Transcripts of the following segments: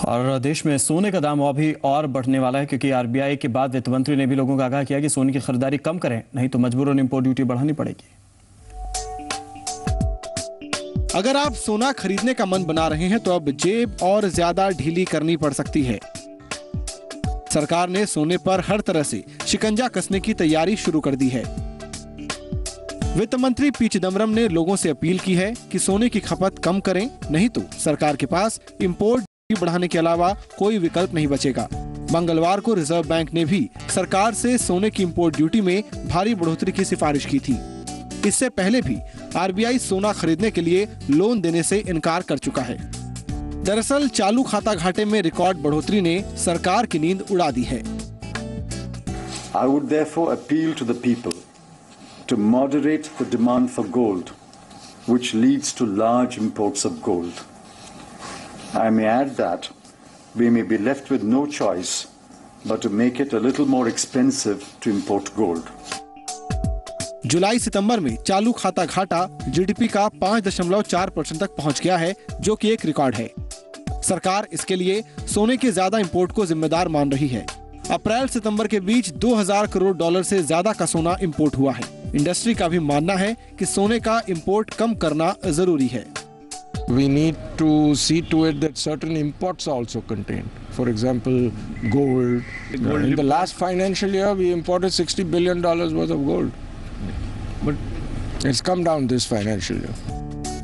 और देश में सोने का दाम अभी और बढ़ने वाला है क्योंकि आरबीआई के बाद वित्त मंत्री ने भी लोगों को आगाह किया कि सोने की खरीदारी कम करें, नहीं तो मजबूरन इंपोर्ट ड्यूटी बढ़ानी पड़ेगी। अगर आप सोना खरीदने का मन बना रहे हैं तो अब जेब और ज्यादा ढीली करनी पड़ सकती है। सरकार ने सोने पर हर तरह से शिकंजा कसने की तैयारी शुरू कर दी है। वित्त मंत्री पी चिदम्बरम ने लोगों से अपील की है कि सोने की खपत कम करें, नहीं तो सरकार के पास इंपोर्ट ड्यूटी बढ़ाने के अलावा कोई विकल्प नहीं बचेगा। मंगलवार को रिजर्व बैंक ने भी सरकार से सोने की इंपोर्ट ड्यूटी में भारी बढ़ोतरी की सिफारिश की थी। इससे पहले भी आरबीआई सोना खरीदने के लिए लोन देने से इनकार कर चुका है। दरअसल चालू खाता घाटे में रिकॉर्ड बढ़ोतरी ने सरकार की नींद उड़ा दी है। I would therefore appeal to the people to moderate the demand for gold, which leads to large imports of gold. I may add that we may be left with no choice but to make it a little more expensive to import gold. जुलाई सितंबर में चालू खाता घाटा GDP का 5.4% तक पहुंच गया है, जो कि एक रिकॉर्ड है। सरकार इसके लिए सोने के ज्यादा इंपोर्ट को जिम्मेदार मान रही है। अप्रैल सितंबर के बीच 2000 करोड़ डॉलर से ज्यादा का सोना इंपोर्ट हुआ है। इंडस्ट्री का भी मानना है कि सोने का इंपोर्ट कम करना जरूरी है। We need to see to it that certain imports are also contained. For example, gold. In the last financial year, we imported $60 billion worth of gold. But it's come down this financial year.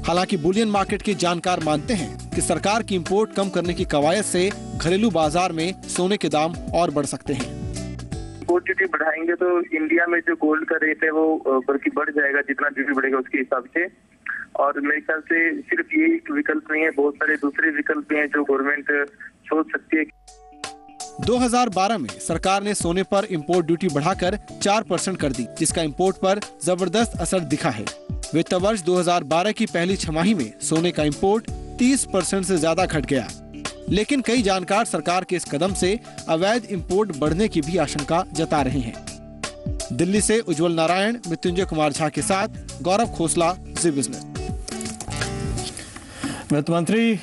हालांकि Boolean market के जानकार मानते हैं कि सरकार की import कम करने की कवायद से घरेलू बाजार में सोने के दाम और बढ़ सकते हैं। गोल्ड ड्यूटी बढ़ाएंगे तो इंडिया में जो गोल्ड का रेट है वो बल्कि बढ़ जाएगा, जितना ड्यूटी बढ़ेगा उसके हिसाब से। और मेरे ख्याल से सिर्फ ये एक विकल्प नहीं है, बहुत सारे दूसरे विकल्प हैं जो गवर्नमेंट सोच सकती है। 2012 में सरकार ने सोने पर इंपोर्ट ड्यूटी बढ़ाकर 4% कर दी, जिसका इंपोर्ट पर जबरदस्त असर दिखा है। वित्त वर्ष 2012 की पहली छमाही में सोने का इंपोर्ट 30% से ज्यादा घट गया। लेकिन कई जानकार सरकार के इस कदम से अवैध इंपोर्ट बढ़ने की भी आशंका जता रहे हैं। दिल्ली से उज्जवल नारायण, मृत्युंजय कुमार झा के साथ गौरव खोसला, जी बिजनेस। वित्त मंत्री